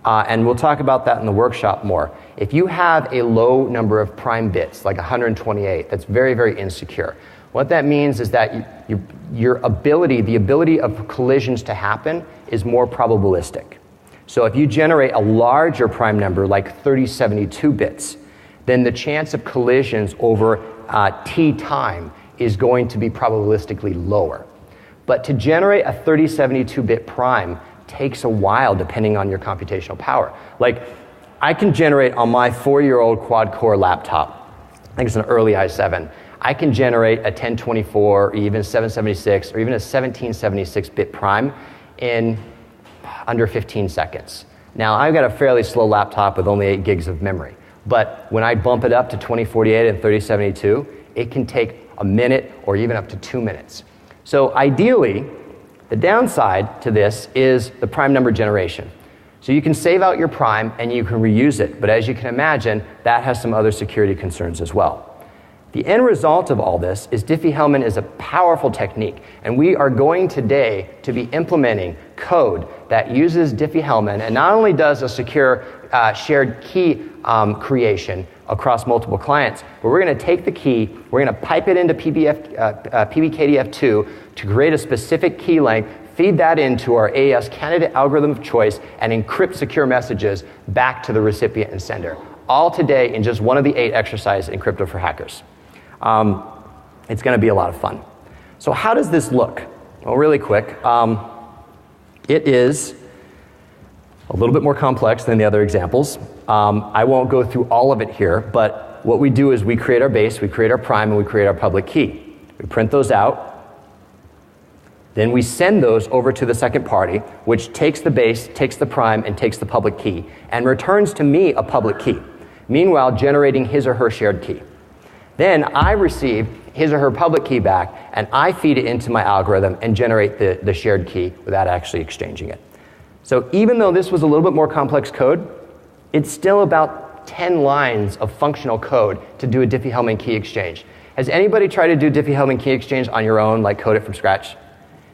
And we'll talk about that in the workshop more. If you have a low number of prime bits, like 128, that's very, very insecure. What that means is that the ability of collisions to happen is more probabilistic. So if you generate a larger prime number, like 3072 bits, then the chance of collisions over t time is going to be probabilistically lower. But to generate a 3072-bit prime takes a while depending on your computational power. Like, I can generate on my 4-year-old quad-core laptop, I think it's an early i7, I can generate a 1024 or even 776 or even a 1776-bit prime in under 15 seconds. Now, I've got a fairly slow laptop with only 8 gigs of memory. But when I bump it up to 2048 and 3072, it can take a minute or even up to 2 minutes. So ideally, the downside to this is the prime number generation. So you can save out your prime and you can reuse it, but as you can imagine, that has some other security concerns as well. The end result of all this is Diffie-Hellman is a powerful technique, and we are going today to be implementing code that uses Diffie-Hellman and not only does a secure shared key creation across multiple clients, but we're going to take the key, we're going to pipe it into PBKDF2 to create a specific key length, feed that into our AES candidate algorithm of choice, and encrypt secure messages back to the recipient and sender. All today in just one of the 8 exercises in Crypto for Hackers. It's going to be a lot of fun. So how does this look? Well, really quick. It is a little bit more complex than the other examples. I won't go through all of it here, but what we do is we create our base, we create our prime, and we create our public key. We print those out. Then we send those over to the second party, which takes the base, takes the prime, and takes the public key, and returns to me a public key, meanwhile generating his or her shared key. Then I receive his or her public key back, and I feed it into my algorithm and generate the shared key without actually exchanging it. So even though this was a little bit more complex code, it's still about 10 lines of functional code to do a Diffie-Hellman key exchange. Has anybody tried to do Diffie-Hellman key exchange on your own, like code it from scratch?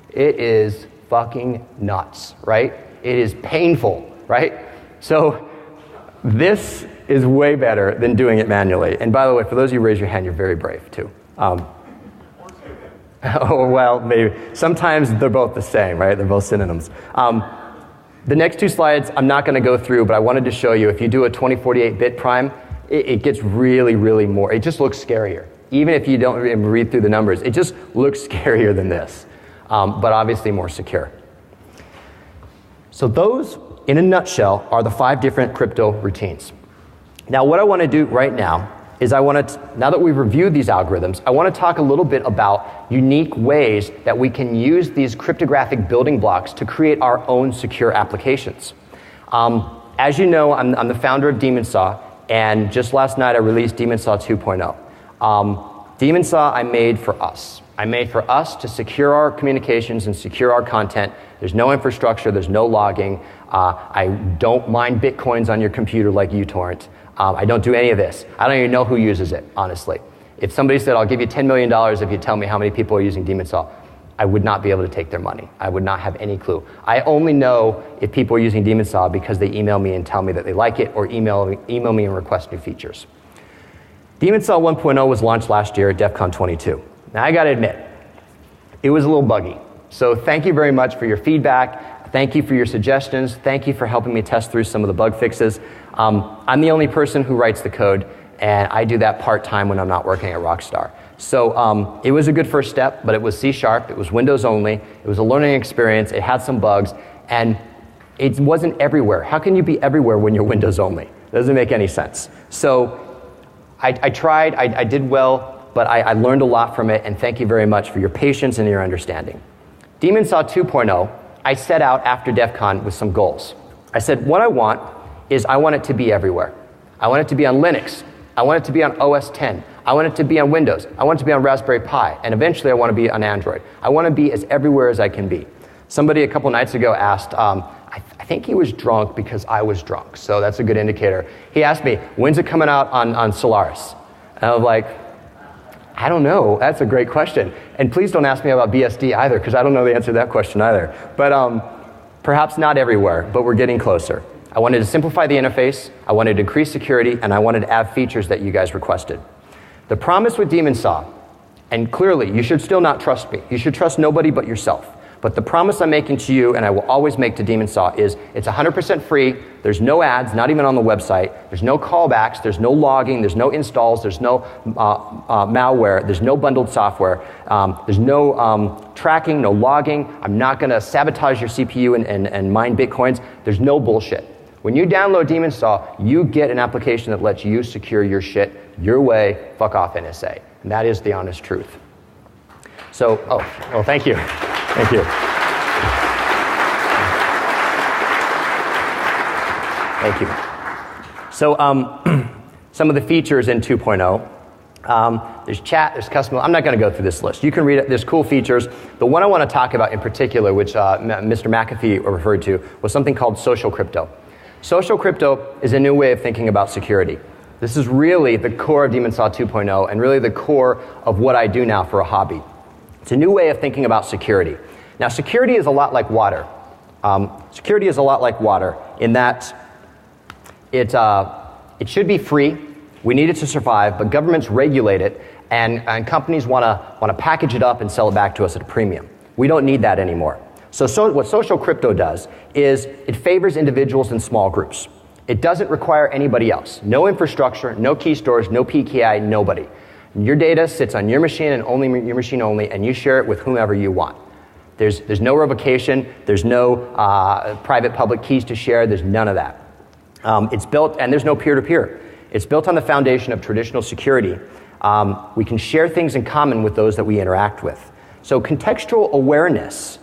It is fucking nuts, right? It is painful, right? So this is way better than doing it manually. And by the way, for those of you who raise your hand, you're very brave too. Oh, well, maybe. Sometimes they're both the same, right? They're both synonyms. The next 2 slides I'm not going to go through, but I wanted to show you if you do a 2048-bit prime, it gets really, really more. It just looks scarier. Even if you don't read through the numbers, it just looks scarier than this, but obviously more secure. So those, in a nutshell, are the 5 different crypto routines. Now, what I want to do right now is now that we've reviewed these algorithms, I want to talk a little bit about unique ways that we can use these cryptographic building blocks to create our own secure applications. As you know, I'm the founder of Daemon-Saw, and just last night I released Daemon-Saw 2.0. Daemon-Saw I made for us. I made for us to secure our communications and secure our content. There's no infrastructure, there's no logging. I don't mine bitcoins on your computer like uTorrent. I don't do any of this. I don't even know who uses it, honestly. If somebody said, I'll give you $10 million if you tell me how many people are using Daemon-Saw, I would not be able to take their money. I would not have any clue. I only know if people are using Daemon-Saw because they email me and tell me that they like it, or email me and request new features. Daemon-Saw 1.0 was launched last year at DEF CON 22. Now I gotta admit, it was a little buggy. So thank you very much for your feedback. Thank you for your suggestions. Thank you for helping me test through some of the bug fixes. I'm the only person who writes the code, and I do that part-time when I'm not working at Rockstar. So it was a good first step, but it was C#, it was Windows only, it was a learning experience, it had some bugs, and it wasn't everywhere. How can you be everywhere when you're Windows only? It doesn't make any sense. So I tried, I did well, but I learned a lot from it, and thank you very much for your patience and your understanding. Demon Saw 2.0, I set out after DEF CON with some goals. I said, what I want is I want it to be everywhere. I want it to be on Linux. I want it to be on OS X. I want it to be on Windows. I want it to be on Raspberry Pi. And eventually I want to be on Android. I want to be as everywhere as I can be. Somebody a couple nights ago asked, I think he was drunk because I was drunk. So that's a good indicator. He asked me, when's it coming out on Solaris? And I was like, I don't know. That's a great question. And please don't ask me about BSD either, because I don't know the answer to that question either. But perhaps not everywhere, but we're getting closer. I wanted to simplify the interface, I wanted to increase security, and I wanted to add features that you guys requested. The promise with Demon Saw, and clearly you should still not trust me. You should trust nobody but yourself. But the promise I'm making to you, and I will always make to Demon Saw, is it's 100% free. There's no ads, not even on the website. There's no callbacks. There's no logging. There's no installs. There's no malware. There's no bundled software. There's no tracking, no logging. I'm not going to sabotage your CPU and mine Bitcoins. There's no bullshit. When you download Demon Saw, you get an application that lets you secure your shit your way, fuck off NSA. And that is the honest truth. So, thank you. Thank you. Thank you. So some of the features in 2.0, there's chat, there's custom. I'm not going to go through this list. You can read it. There's cool features. The one I want to talk about in particular, which Mr. McAfee referred to, was something called social crypto. Social crypto is a new way of thinking about security. This is really the core of Demon Saw 2.0 and really the core of what I do now for a hobby. It's a new way of thinking about security. Now, security is a lot like water. Security is a lot like water in that it should be free. We need it to survive, but governments regulate it, and companies want to package it up and sell it back to us at a premium. We don't need that anymore. So what social crypto does is it favors individuals and small groups. It doesn't require anybody else. No infrastructure, no key stores, no PKI, nobody. Your data sits on your machine and only your machine only, and you share it with whomever you want. There's no revocation, there's no private public keys to share, there's none of that. It's built, and there's no peer-to-peer. It's built on the foundation of traditional security. We can share things in common with those that we interact with. So contextual awareness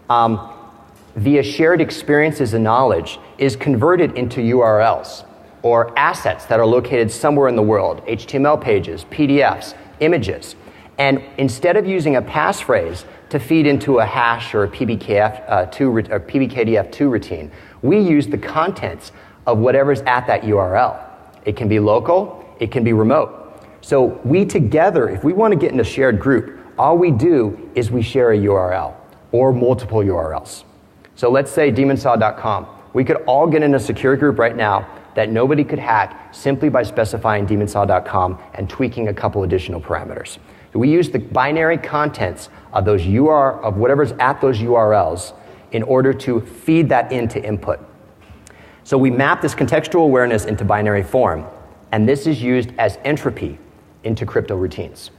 via shared experiences and knowledge is converted into URLs or assets that are located somewhere in the world, HTML pages, PDFs, images. And instead of using a passphrase to feed into a hash or a PBKDF2 routine, we use the contents of whatever's at that URL. It can be local, it can be remote. So we together, if we want to get in a shared group, all we do is we share a URL or multiple URLs. So let's say demonsaw.com. We could all get in a secure group right now that nobody could hack simply by specifying demonsaw.com and tweaking a couple additional parameters. So we use the binary contents of of whatever's at those URLs in order to feed that into input. So we map this contextual awareness into binary form, and this is used as entropy into crypto routines.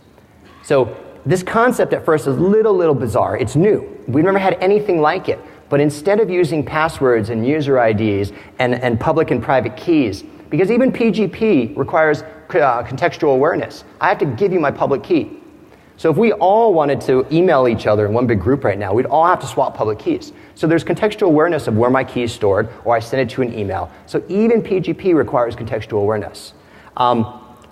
So this concept at first is a little bizarre. It's new. We've never had anything like it. But instead of using passwords and user IDs and public and private keys, because even PGP requires contextual awareness, I have to give you my public key. So if we all wanted to email each other in one big group right now, we'd all have to swap public keys. So there's contextual awareness of where my key is stored, or I send it to an email. So even PGP requires contextual awareness.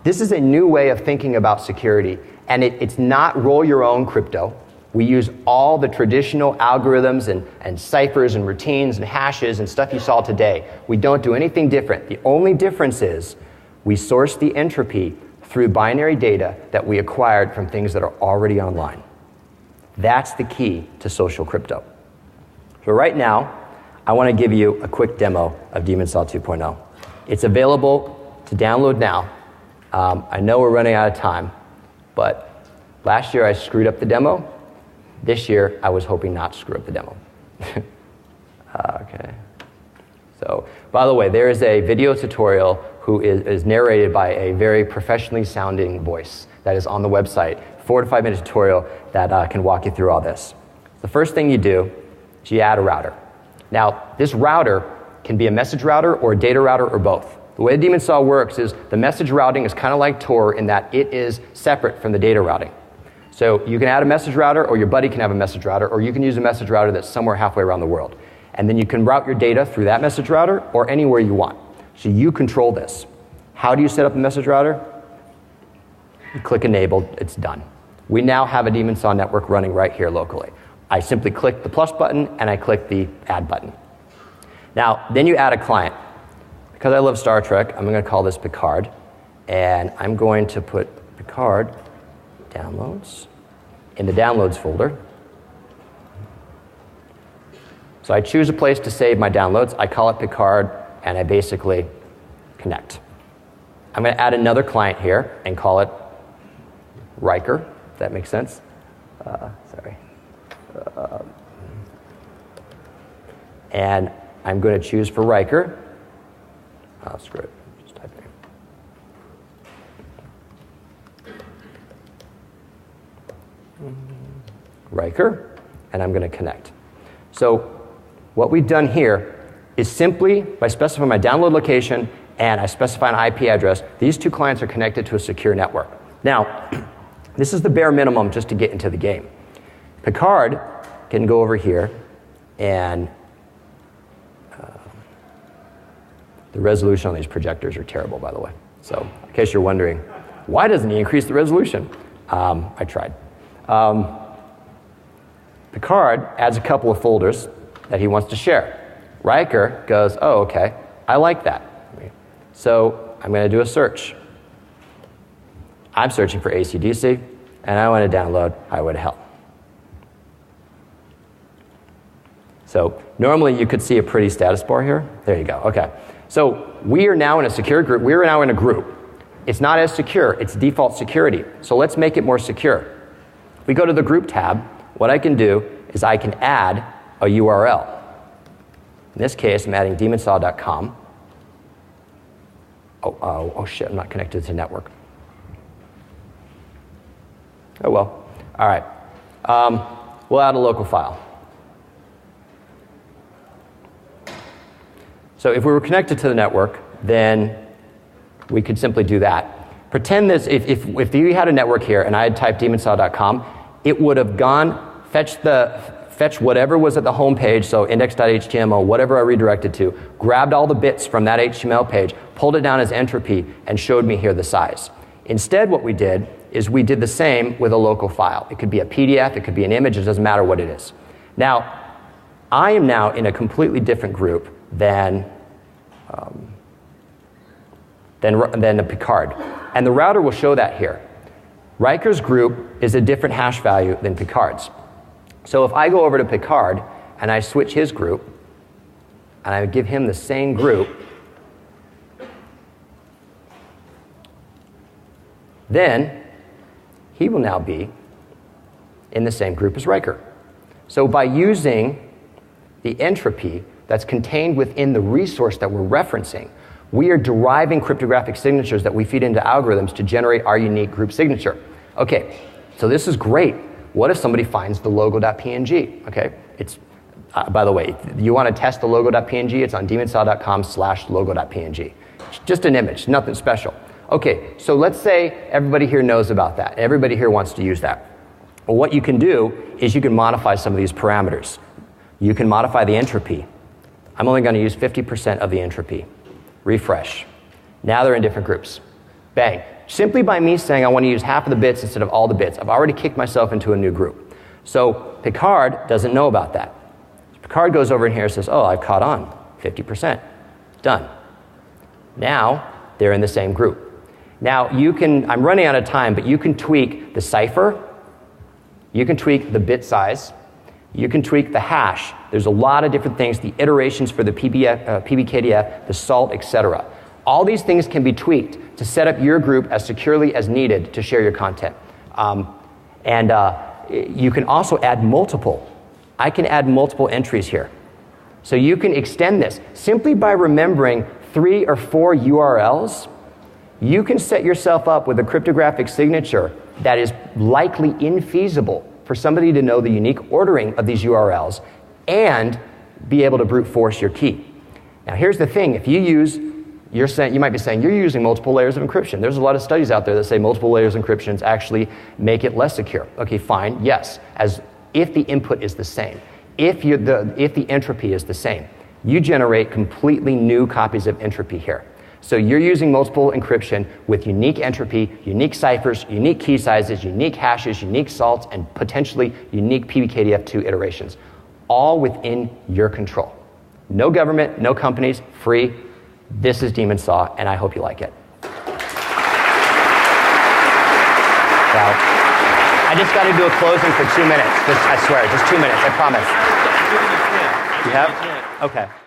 This is a new way of thinking about security, and it's not roll your own crypto. We use all the traditional algorithms and ciphers and routines and hashes and stuff you saw today. We don't do anything different. The only difference is we source the entropy through binary data that we acquired from things that are already online. That's the key to social crypto. So right now, I want to give you a quick demo of Demon Saw 2.0. It's available to download now. I know we're running out of time, but Last year I screwed up the demo. This year I was hoping not to screw up the demo. Okay. So, by the way, there is a video tutorial who is narrated by a very professionally sounding voice that is on the website, 4 to 5 minute tutorial that can walk you through all this. The first thing you do is you add a router. Now, this router can be a message router or a data router or both. The way Daemon Saw works is the message routing is kind of like Tor in that it is separate from the data routing. So you can add a message router, or your buddy can have a message router, or you can use a message router that's somewhere halfway around the world. And then you can route your data through that message router or anywhere you want. So you control this. How do you set up a message router? You click enable, it's done. We now have a Daemon Saw network running right here locally. I simply click the plus button and I click the add button. Now, then you add a client. Because I love Star Trek, I'm going to call this Picard. And I'm going to put Picard downloads in the downloads folder. So I choose a place to save my downloads. I call it Picard, and I basically connect. I'm going to add another client here and call it Riker, if that makes sense. Sorry. And I'm going to choose for Riker. Oh, screw it. Just type it in. Riker, and I'm going to connect. So what we've done here is simply by specifying my download location and I specify an IP address, these two clients are connected to a secure network. Now, this is the bare minimum just to get into the game. Picard can go over here and the resolution on these projectors are terrible, by the way. So in case you're wondering, why doesn't he increase the resolution? I tried. Picard adds a couple of folders that he wants to share. Riker goes, oh, okay, I like that. So I'm going to do a search. I'm searching for AC/DC, and I want to download Highway to Hell. So normally you could see a pretty status bar here. There you go, okay. So we are now in a secure group. We are now in a group. It's not as secure. It's default security. So let's make it more secure. If we go to the group tab, what I can do is I can add a URL. In this case, I'm adding demonsaw.com. Oh shit, I'm not connected to the network. Oh well, all right. We'll add a local file. So if we were connected to the network, then we could simply do that. Pretend this, if you had a network here and I had typed demonsaw.com, it would have gone, fetch whatever was at the home page, so index.html, whatever I redirected to, grabbed all the bits from that HTML page, pulled it down as entropy, and showed me here the size. Instead, what we did is we did the same with a local file. It could be a PDF, it could be an image, it doesn't matter what it is. Now, I am now in a completely different group than the Picard. And the router will show that here. Riker's group is a different hash value than Picard's. So if I go over to Picard and I switch his group and I give him the same group, then he will now be in the same group as Riker. So by using the entropy that's contained within the resource that we're referencing, we are deriving cryptographic signatures that we feed into algorithms to generate our unique group signature. Okay, so this is great. What if somebody finds the logo.png? Okay, it's, by the way, you want to test the logo.png, it's on demonsaw.com/logo.png. It's just an image, nothing special. Okay, so let's say everybody here knows about that. Everybody here wants to use that. Well, what you can do is you can modify some of these parameters. You can modify the entropy. I'm only going to use 50% of the entropy. Refresh. Now they're in different groups. Bang. Simply by me saying I want to use half of the bits instead of all the bits, I've already kicked myself into a new group. So Picard doesn't know about that. Picard goes over in here and says, oh, I've caught on. 50%. Done. Now they're in the same group. Now you can, I'm running out of time, but you can tweak the cipher. You can tweak the bit size. You can tweak the hash. There's a lot of different things, the iterations for the PBKDF, the salt, etc. All these things can be tweaked to set up your group as securely as needed to share your content. And you can also add multiple. I can add multiple entries here. So you can extend this. Simply by remembering 3 or 4 URLs, you can set yourself up with a cryptographic signature that is likely infeasible for somebody to know the unique ordering of these URLs and be able to brute force your key. Now here's the thing, if you use, you might be saying, you're using multiple layers of encryption. There's a lot of studies out there that say multiple layers of encryptions actually make it less secure. Okay, fine, yes, as if the input is the same. If the entropy is the same, you generate completely new copies of entropy here. So you're using multiple encryption with unique entropy, unique ciphers, unique key sizes, unique hashes, unique salts, and potentially unique PBKDF2 iterations, all within your control. No government, no companies, free. This is Demon Saw, and I hope you like it. Well, I just got to do a closing for 2 minutes. I swear, just 2 minutes, I promise. You have? Okay.